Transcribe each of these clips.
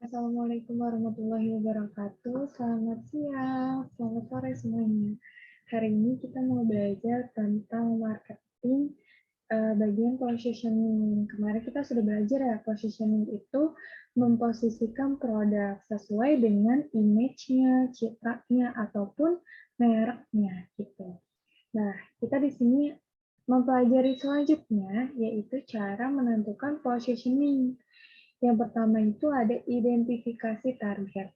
Assalamualaikum warahmatullahi wabarakatuh. Selamat siang, selamat sore semuanya. Hari ini kita mau belajar tentang marketing bagian positioning. Kemarin kita sudah belajar ya, positioning itu memposisikan produk sesuai dengan image-nya, citranya, ataupun mereknya gitu. Nah, kita di sini mempelajari selanjutnya, yaitu cara menentukan positioning. Yang pertama itu ada identifikasi target.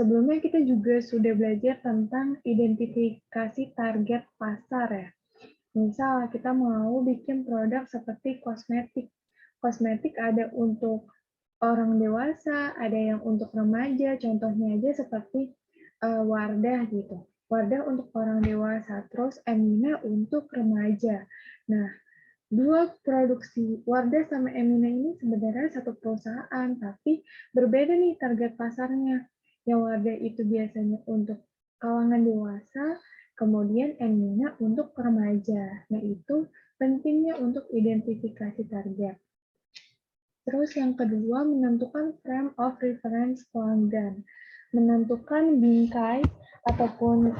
Sebelumnya kita juga sudah belajar tentang identifikasi target pasar ya. Misal kita mau bikin produk seperti kosmetik. Kosmetik ada untuk orang dewasa, ada yang untuk remaja, contohnya aja seperti Wardah gitu. Wardah untuk orang dewasa, terus Emina untuk remaja. Nah, dua produksi Wardah sama Emina ini sebenarnya satu perusahaan, tapi berbeda nih target pasarnya. Yang Wardah itu biasanya untuk kalangan dewasa, kemudian Emina untuk remaja. Nah, itu pentingnya untuk identifikasi target. Terus yang kedua, menentukan frame of reference pelanggan. Menentukan bingkai ataupun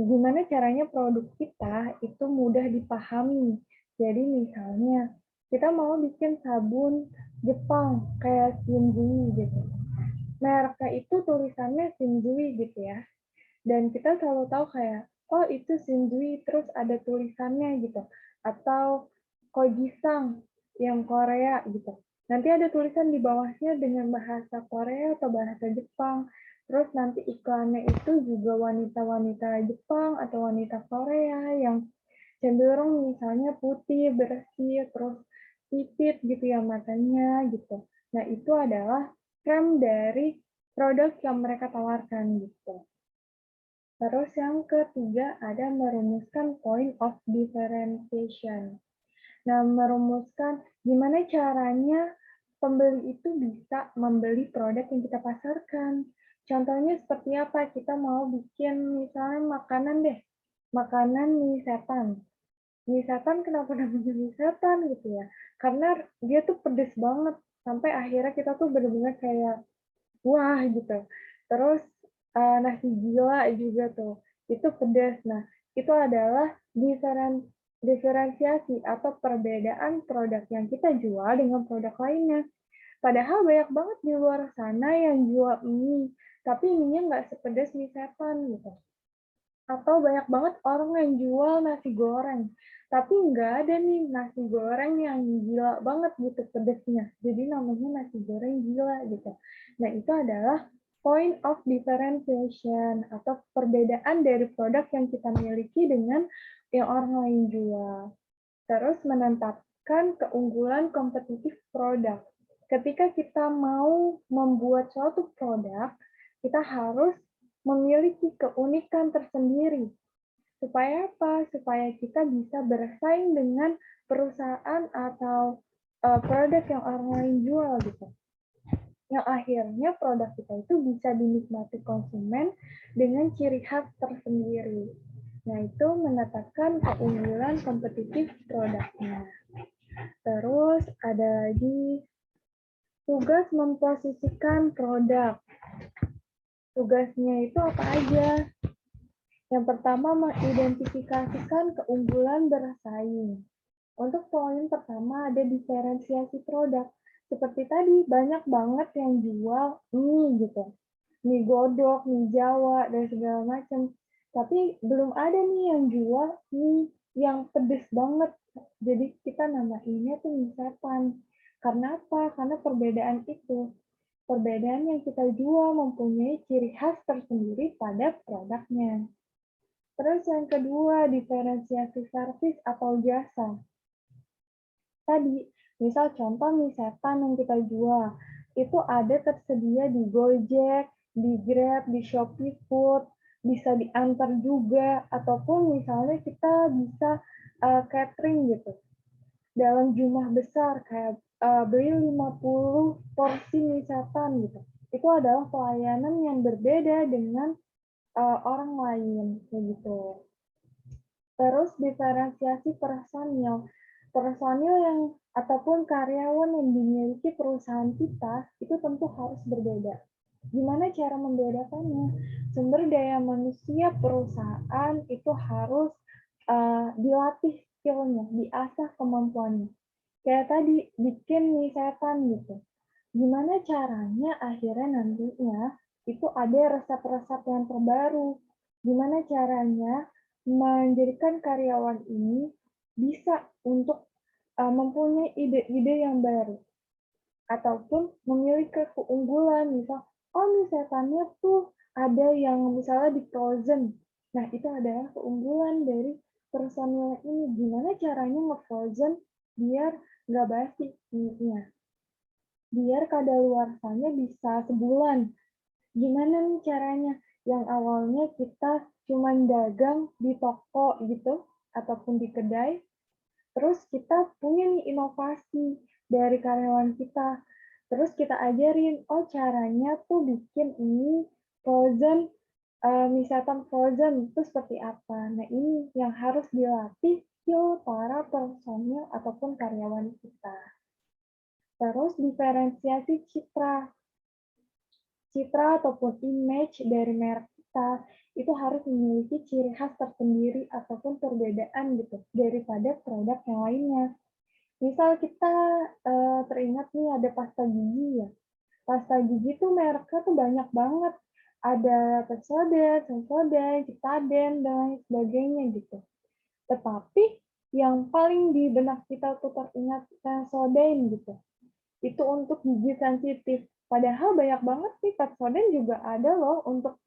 gimana caranya produk kita itu mudah dipahami. Jadi misalnya kita mau bikin sabun Jepang kayak Shinjui gitu. Mereknya itu tulisannya Shinjui gitu ya. Dan kita selalu tahu kayak, oh itu Shinjui terus ada tulisannya gitu. Atau Kojisang yang Korea gitu. Nanti ada tulisan di bawahnya dengan bahasa Korea atau bahasa Jepang. Terus nanti iklannya itu juga wanita-wanita Jepang atau wanita Korea yang cenderung misalnya putih, bersih, terus sipit gitu ya matanya gitu. Nah itu adalah frame dari produk yang mereka tawarkan gitu. Terus yang ketiga ada merumuskan point of differentiation. Nah, merumuskan gimana caranya pembeli itu bisa membeli produk yang kita pasarkan. Contohnya seperti apa? Kita mau bikin misalnya makanan deh, makanan mie setan. Mie setan kenapa namanya mie setan gitu ya? Karena dia tuh pedes banget, sampai akhirnya kita tuh bener-bener kayak wah gitu. Terus nasi gila juga tuh, itu pedas. Nah, itu adalah diferensiasi atau perbedaan produk yang kita jual dengan produk lainnya. Padahal banyak banget di luar sana yang jual mie, tapi mie-nya nggak sepedas mie setan gitu. Atau banyak banget orang yang jual nasi goreng, tapi nggak ada nih nasi goreng yang gila banget gitu pedesnya. Jadi namanya nasi goreng gila gitu. Nah, itu adalah point of differentiation atau perbedaan dari produk yang kita miliki dengan yang orang lain jual. Terus menetapkan keunggulan kompetitif produk. Ketika kita mau membuat suatu produk, kita harus memiliki keunikan tersendiri. Supaya apa? Supaya kita bisa bersaing dengan perusahaan atau produk yang orang lain jual gitu. Yang akhirnya produk kita itu bisa dinikmati konsumen dengan ciri khas tersendiri. Nah, itu menetapkan keunggulan kompetitif produknya. Terus ada lagi tugas memposisikan produk. Tugasnya itu apa aja? Yang pertama, mengidentifikasikan keunggulan bersaing. Untuk poin pertama ada diferensiasi produk. Seperti tadi, banyak banget yang jual mie gitu. Mie godok, mie Jawa, dan segala macam. Tapi belum ada nih yang jual mie yang pedes banget. Jadi kita namainnya tuh mie setan. Karena apa? Karena perbedaan itu. Perbedaan yang kita jual mempunyai ciri khas tersendiri pada produknya. Terus yang kedua, diferensiasi servis atau jasa. Tadi, misal contoh mie setan yang kita jual, itu ada tersedia di Gojek, di Grab, di Shopee Food, bisa diantar juga, ataupun misalnya kita bisa catering gitu. Dalam jumlah besar, kayak beli 50 porsi mie setan gitu. Itu adalah pelayanan yang berbeda dengan orang lain, kayak gitu. Terus diferensiasi personil. Personil yang ataupun karyawan yang dimiliki perusahaan kita itu tentu harus berbeda. Gimana cara membedakannya? Sumber daya manusia perusahaan itu harus dilatih skillnya, diasah kemampuannya. Kayak tadi, bikin mie setan gitu. Gimana caranya akhirnya nantinya itu ada resep-resep yang terbaru. Gimana caranya menjadikan karyawan ini bisa untuk mempunyai ide-ide yang baru ataupun memiliki keunggulan, misal, oh mie setannya tuh ada yang misalnya di frozen. Nah, itu adalah keunggulan dari personil ini. Gimana caranya nge-frozen biar nggak basi mie-nya, biar kadaluarsanya bisa sebulan. Gimana nih caranya? Yang awalnya kita cuma dagang di toko gitu, ataupun di kedai, terus kita punya nih inovasi dari karyawan kita. Terus kita ajarin, oh caranya tuh bikin ini frozen, mie setan frozen itu seperti apa. Nah ini yang harus dilatih skill para personil ataupun karyawan kita. Terus diferensiasi citra. Citra ataupun image dari merek kita itu harus memiliki ciri khas tersendiri ataupun perbedaan gitu daripada produk yang lainnya. Misal kita teringat nih ada pasta gigi ya. Pasta gigi tuh mereknya tuh banyak banget. Ada Pepsodent, Sensodyne, Citaden, dan lain sebagainya gitu. Tetapi yang paling di benak kita tuh teringat Sensodyne gitu. Itu untuk gigi sensitif. Padahal banyak banget sih Pepsodent juga ada loh untuk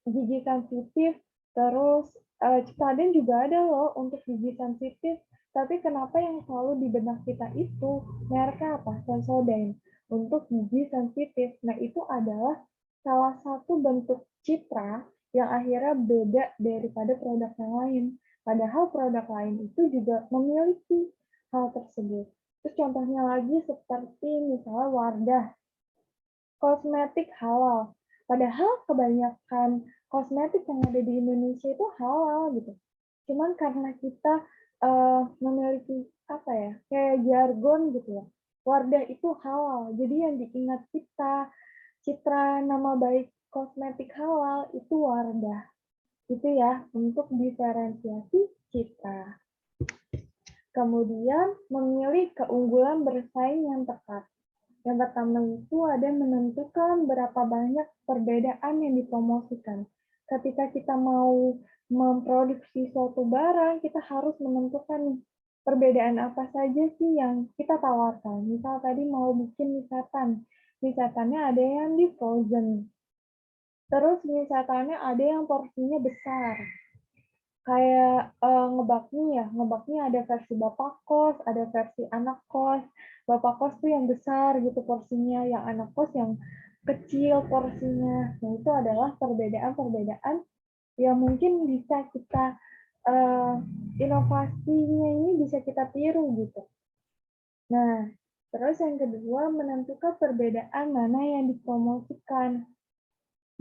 gigi sensitif, terus Citaden juga ada loh untuk gigi sensitif. Tapi kenapa yang selalu di benak kita itu mereknya apa? Sensodyne untuk gigi sensitif. Nah itu adalah salah satu bentuk citra yang akhirnya beda daripada produk yang lain. Padahal produk lain itu juga memiliki hal tersebut. Terus contohnya lagi seperti misalnya Wardah, kosmetik halal. Padahal kebanyakan kosmetik yang ada di Indonesia itu halal gitu. Cuman karena kita memiliki apa ya, kayak jargon gitu ya. Wardah itu halal. Jadi yang diingat kita, citra nama baik kosmetik halal itu Wardah. Itu ya untuk diferensiasi citra. Kemudian memilih keunggulan bersaing yang tepat. Yang pertama itu ada menentukan berapa banyak perbedaan yang dipromosikan. Ketika kita mau memproduksi suatu barang, kita harus menentukan perbedaan apa saja sih yang kita tawarkan. Misal tadi mau bikin mie setan. Mie setannya ada yang di frozen. Terus mie setannya ada yang porsinya besar. Kayak ngebakmi ya, ngebakmi ada versi bapak kos, ada versi anak kos. Bapak kos tuh yang besar gitu porsinya, yang anak kos yang kecil porsinya. Nah itu adalah perbedaan-perbedaan yang mungkin bisa kita inovasinya ini bisa kita tiru gitu. Nah, terus yang kedua menentukan perbedaan mana yang dipromosikan.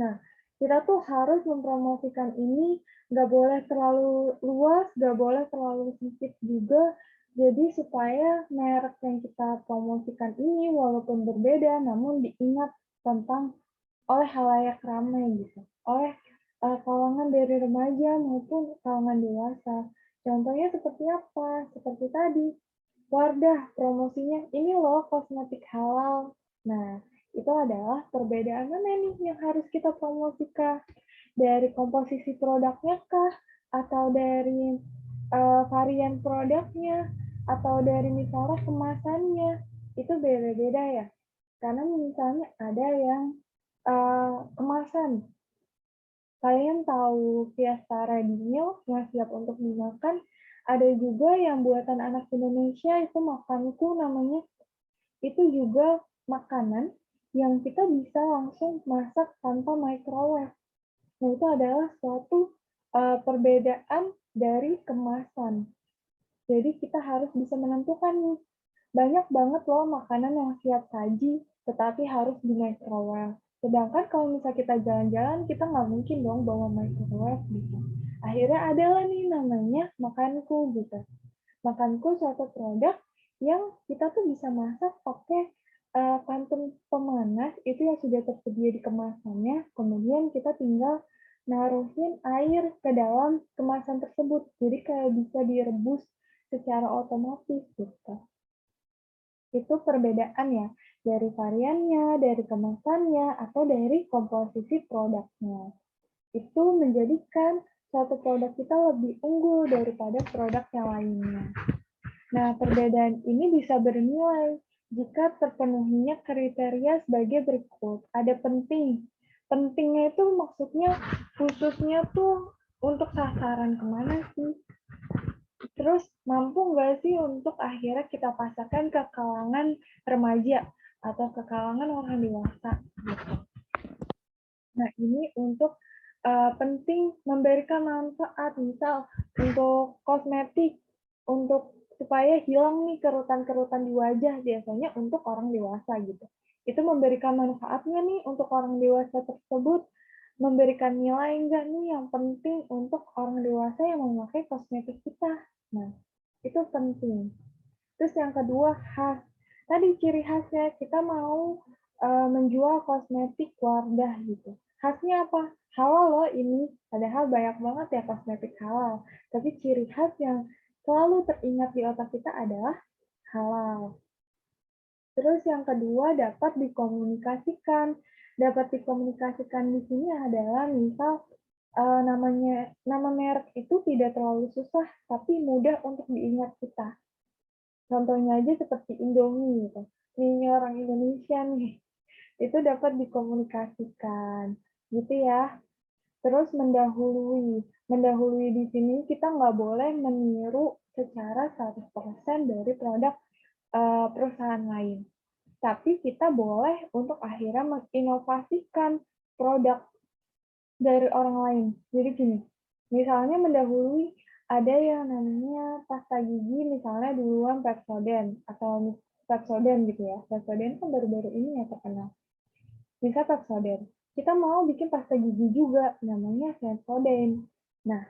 Nah, kita tuh harus mempromosikan ini, nggak boleh terlalu luas, nggak boleh terlalu sempit juga, jadi supaya merek yang kita promosikan ini walaupun berbeda, namun diingat tentang oleh halayak ramai gitu, oleh kalangan dari remaja maupun kalangan dewasa. Contohnya seperti apa? Seperti tadi, Wardah promosinya ini loh kosmetik halal. Nah, itu adalah perbedaan mana nih yang harus kita promosikan? Dari komposisi produknya kah? Atau dari varian produknya? Atau dari misalnya kemasannya? Itu beda-beda ya. Karena misalnya ada yang kemasan. Kalian tahu Fiesta Ready Meal yang siap untuk dimakan? Ada juga yang buatan anak Indonesia itu makanku namanya. Itu juga makanan yang kita bisa langsung masak tanpa microwave. Nah, itu adalah suatu perbedaan dari kemasan. Jadi kita harus bisa menentukan nih, banyak banget loh makanan yang siap saji, tetapi harus di microwave. Sedangkan kalau misalnya kita jalan-jalan, kita nggak mungkin dong bawa microwave gitu. Akhirnya adalah nih namanya makanku gitu. Makanku suatu produk yang kita tuh bisa masak pakai kantong pemanas itu yang sudah tersedia di kemasannya, kemudian kita tinggal naruhin air ke dalam kemasan tersebut. Jadi kayak bisa direbus secara otomatis gitu. Itu perbedaan ya, dari variannya, dari kemasannya, atau dari komposisi produknya. Itu menjadikan suatu produk kita lebih unggul daripada produk yang lainnya. Nah, perbedaan ini bisa bernilai jika terpenuhinya kriteria sebagai berikut. Ada penting. Pentingnya itu maksudnya khususnya tuh untuk sasaran kemana sih? Terus mampu nggak sih untuk akhirnya kita pasarkan ke kalangan remaja atau ke kalangan orang dewasa gitu. Nah, ini untuk penting memberikan manfaat, misal untuk kosmetik, untuk supaya hilang nih kerutan-kerutan di wajah biasanya untuk orang dewasa gitu. Itu memberikan manfaatnya nih untuk orang dewasa tersebut, memberikan nilai enggak nih yang penting untuk orang dewasa yang memakai kosmetik kita. Nah, itu penting. Terus yang kedua, khas. Tadi ciri khasnya kita mau menjual kosmetik Wardah gitu. Khasnya apa? Halal loh ini. Padahal banyak banget ya kosmetik halal. Tapi ciri khas yang selalu teringat di otak kita adalah halal. Terus yang kedua dapat dikomunikasikan. Dapat dikomunikasikan di sini adalah misal nama merek itu tidak terlalu susah, tapi mudah untuk diingat kita. Contohnya aja seperti Indomie gitu. Mie orang Indonesia nih, itu dapat dikomunikasikan, gitu ya. Terus mendahului. Mendahului di sini kita nggak boleh meniru secara 100% dari produk perusahaan lain. Tapi kita boleh untuk akhirnya menginovasikan produk dari orang lain. Jadi gini, misalnya mendahului ada yang namanya pasta gigi, misalnya duluan Pepsodent atau Pepsodent gitu ya. Pepsodent kan baru-baru ini ya terkenal. Misal Pepsodent. Kita mau bikin pasta gigi juga, namanya Sensodyne. Nah,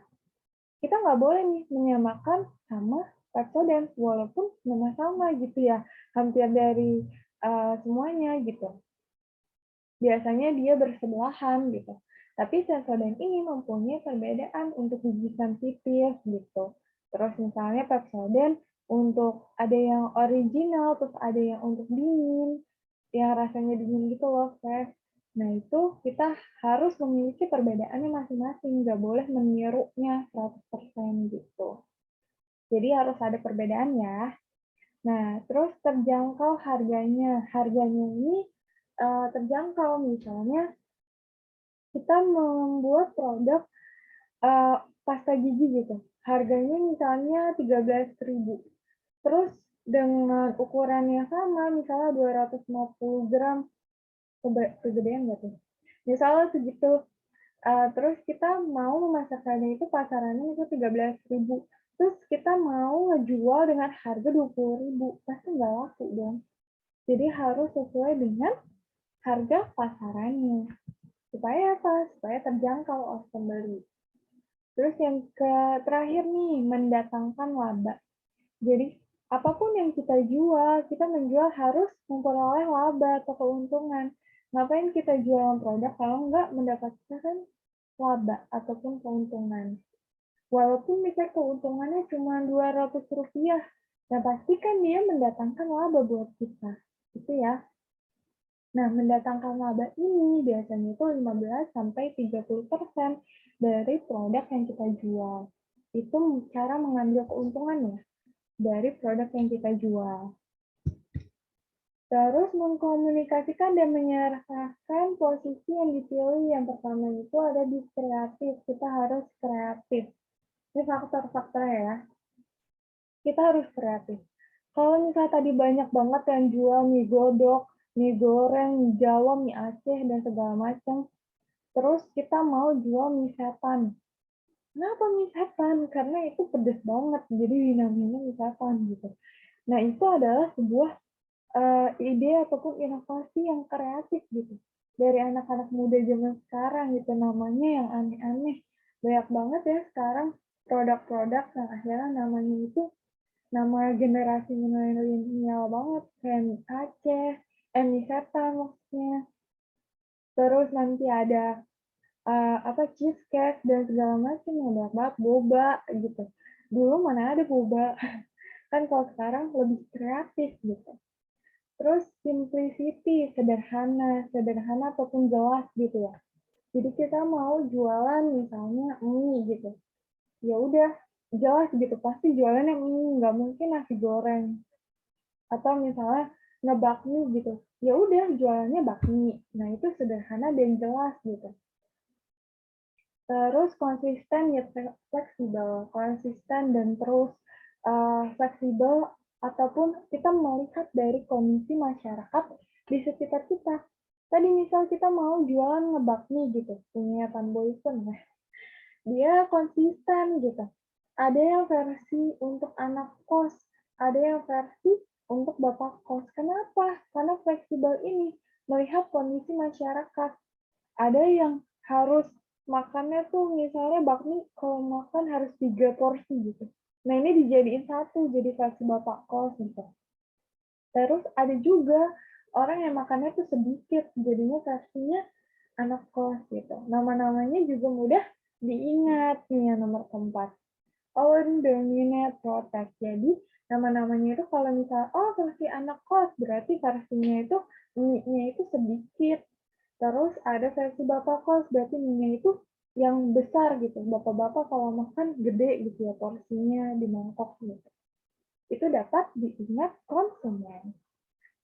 kita nggak boleh nih menyamakan sama Pepsodent, walaupun sama-sama gitu ya, hampir dari semuanya gitu. Biasanya dia bersebelahan gitu. Tapi Sensodyne ini mempunyai perbedaan untuk gigitan tipis gitu. Terus misalnya Pepsodent untuk ada yang original, terus ada yang untuk dingin, yang rasanya dingin gitu loh, fresh. Nah itu kita harus memiliki perbedaannya masing-masing, nggak boleh menirunya 100% gitu. Jadi harus ada perbedaan ya. Nah, terus terjangkau harganya. Harganya ini terjangkau, misalnya kita membuat produk pasta gigi gitu. Harganya misalnya 13.000. Terus dengan ukuran yang sama, misalnya 250 gram, kegedean nggak tuh? Misalnya segitu, terus kita mau memasarkannya itu pasarannya itu 13.000. Terus kita mau ngejual dengan harga 20.000, pasti nggak laku dong. Jadi harus sesuai dengan harga pasarannya. Supaya apa? Supaya terjangkau oleh pembeli. Terus yang terakhir nih, mendatangkan laba. Jadi, apapun yang kita jual, kita menjual harus memperoleh laba atau keuntungan. Ngapain kita jualan produk kalau nggak mendapatkan laba ataupun keuntungan? Walaupun misal keuntungannya cuma Rp200, nah pasti kan dia mendatangkan laba buat kita. Itu ya. Nah, mendatangkan laba ini biasanya itu 15-30% dari produk yang kita jual. Itu cara mengambil keuntungan ya dari produk yang kita jual. Terus mengkomunikasikan dan menyerahkan posisi yang dipilih. Yang pertama itu ada di kreatif. Kita harus kreatif. Ini faktor-faktornya ya. Kita harus kreatif. Kalau misalnya tadi banyak banget yang jual mie godok, mie goreng, mie Jawa, mie Aceh, dan segala macam. Terus kita mau jual mie setan. Kenapa mie setan? Karena itu pedes banget, jadi dinamainya mie setan gitu. Nah, itu adalah sebuah ide ataupun inovasi yang kreatif gitu. Dari anak-anak muda zaman sekarang gitu, namanya yang aneh-aneh. Banyak banget ya sekarang produk-produk yang akhirnya namanya itu nama generasi milenial banget, kayak mie Aceh, mie setan maksudnya. Terus nanti ada cheesecake dan segala macam, banyak banget, boba gitu. Dulu mana ada boba, kan kalau sekarang lebih kreatif gitu. Terus simplicity, sederhana, sederhana ataupun jelas gitu ya. Jadi kita mau jualan misalnya mie gitu, ya udah jelas gitu, pasti jualannya mie, nggak mungkin nasi goreng. Atau misalnya ngebakmi gitu, ya udah jualannya bakmi. Nah itu sederhana dan jelas gitu. Terus konsisten ya fleksibel, konsisten dan terus fleksibel ataupun kita melihat dari kondisi masyarakat di sekitar kita. Tadi misal kita mau jualan ngebakmi gitu, punya Tanboyson, nah dia konsisten gitu. Ada yang versi untuk anak kos, ada yang versi untuk bapak kos. Kenapa? Karena fleksibel ini melihat kondisi masyarakat. Ada yang harus makannya tuh misalnya bakmi kalau makan harus 3 porsi gitu. Nah ini dijadiin satu jadi versi bapak kos gitu. Terus ada juga orang yang makannya tuh sedikit, jadinya versinya anak kos gitu. Nama-namanya juga mudah diingat nih yang nomor keempat. Own, dominate, protect. Jadi nama-namanya itu kalau misalnya, oh versi anak kos, berarti versinya itu mie-nya itu sedikit. Terus ada versi bapak kos, berarti mie-nya itu yang besar gitu. Bapak-bapak kalau makan gede gitu ya porsinya di mangkok gitu. Itu dapat diingat konsumen.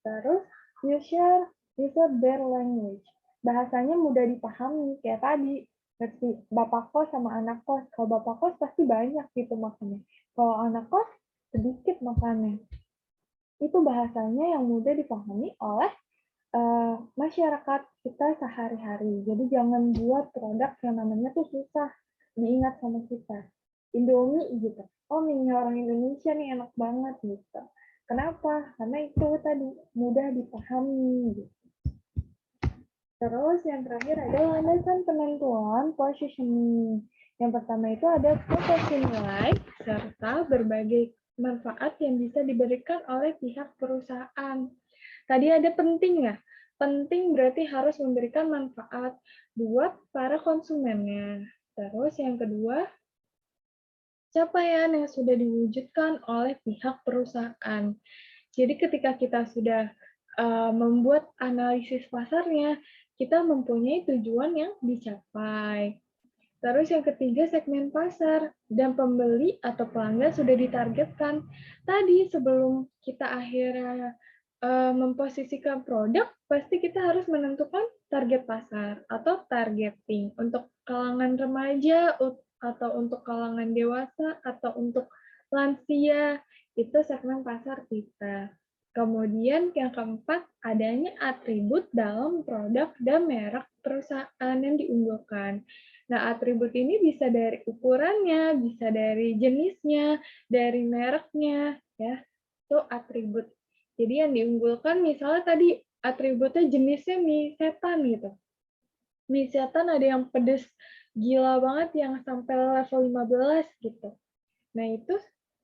Terus user their language. Bahasanya mudah dipahami kayak tadi versi bapak kos sama anak kos. Kalau bapak kos pasti banyak gitu makannya. Kalau anak kos sedikit makannya. Itu bahasanya yang mudah dipahami oleh masyarakat kita sehari-hari. Jadi jangan buat produk yang namanya tuh susah diingat sama kita. Indomie gitu. Oh, mie orang Indonesia nih enak banget gitu. Kenapa? Karena itu tadi mudah dipahami gitu. Terus yang terakhir adalah landasan penentuan positioning. Yang pertama itu ada potensi nilai serta berbagai manfaat yang bisa diberikan oleh pihak perusahaan. Tadi ada penting ya. Penting berarti harus memberikan manfaat buat para konsumennya. Terus yang kedua, capaian yang sudah diwujudkan oleh pihak perusahaan. Jadi ketika kita sudah membuat analisis pasarnya, kita mempunyai tujuan yang dicapai. Terus yang ketiga, segmen pasar dan pembeli atau pelanggan sudah ditargetkan. Tadi sebelum kita akhirnya memposisikan produk, pasti kita harus menentukan target pasar atau targeting untuk kalangan remaja atau untuk kalangan dewasa atau untuk lansia, itu segmen pasar kita. Kemudian yang keempat, adanya atribut dalam produk dan merek perusahaan yang diunggulkan. Nah, atribut ini bisa dari ukurannya, bisa dari jenisnya, dari mereknya, ya. Itu atribut. Jadi yang diunggulkan misalnya tadi atributnya jenisnya mie setan gitu. Mie setan ada yang pedes gila banget yang sampai level 15 gitu. Nah, itu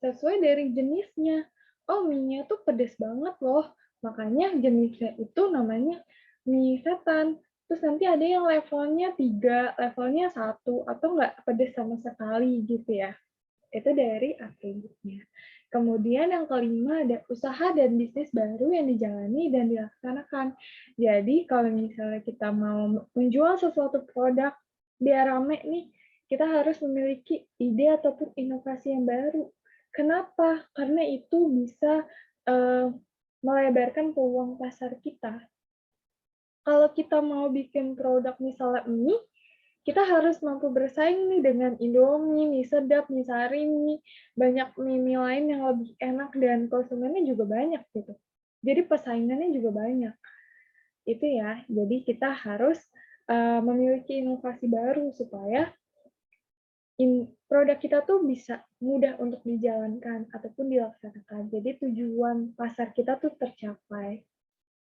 sesuai dari jenisnya. Oh, mie-nya tuh pedes banget loh. Makanya jenisnya itu namanya mie setan. Terus nanti ada yang levelnya 3, levelnya 1, atau nggak pedes sama sekali gitu ya. Itu dari atributnya. Kemudian yang kelima ada usaha dan bisnis baru yang dijalani dan dilaksanakan. Jadi kalau misalnya kita mau menjual sesuatu produk biar rame nih, kita harus memiliki ide ataupun inovasi yang baru. Kenapa? Karena itu bisa melebarkan peluang pasar kita. Kalau kita mau bikin produk misalnya mie, kita harus mampu bersaing nih dengan Indomie, mie sedap, mie sari, mie, banyak mie lain yang lebih enak dan konsumennya juga banyak gitu. Jadi persaingannya juga banyak. Itu ya, jadi kita harus memiliki inovasi baru supaya produk kita tuh bisa mudah untuk dijalankan ataupun dilaksanakan. Jadi tujuan pasar kita tuh tercapai.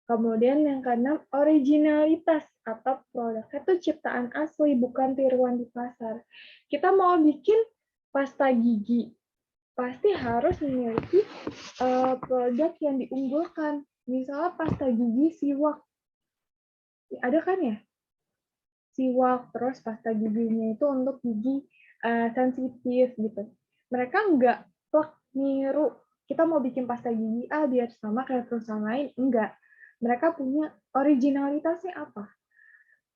Kemudian yang keenam, originalitas atau produknya itu ciptaan asli, bukan tiruan di pasar. Kita mau bikin pasta gigi. pasti harus memiliki produk yang diunggulkan. Misalnya pasta gigi Siwak. Ada kan ya? Siwak, terus pasta giginya itu untuk gigi sensitif gitu. Mereka nggak plek niru, kita mau bikin pasta gigi A biar sama kayak perusahaan lain, enggak. Mereka punya originalitasnya apa?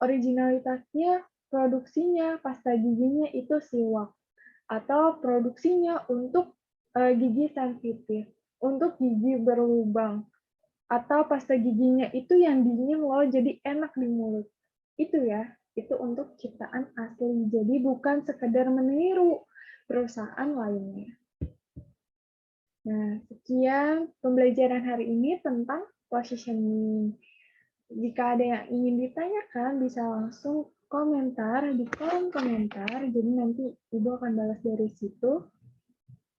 Originalitasnya produksinya pasta giginya itu Siwak, atau produksinya untuk gigi sensitif, untuk gigi berlubang, atau pasta giginya itu yang dingin loh, jadi enak di mulut. Itu ya, itu untuk ciptaan asli. Jadi bukan sekedar meniru perusahaan lainnya. Nah, sekian pembelajaran hari ini tentang positioning. Jika ada yang ingin ditanyakan, bisa langsung komentar di kolom komentar. Jadi nanti Ibu akan balas dari situ.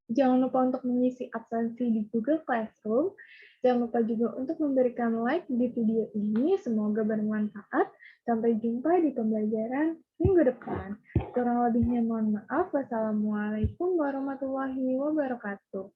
Jangan lupa untuk mengisi absensi di Google Classroom. Jangan lupa juga untuk memberikan like di video ini. Semoga bermanfaat. Sampai jumpa di pembelajaran minggu depan. Kurang lebihnya mohon maaf. Wassalamualaikum warahmatullahi wabarakatuh.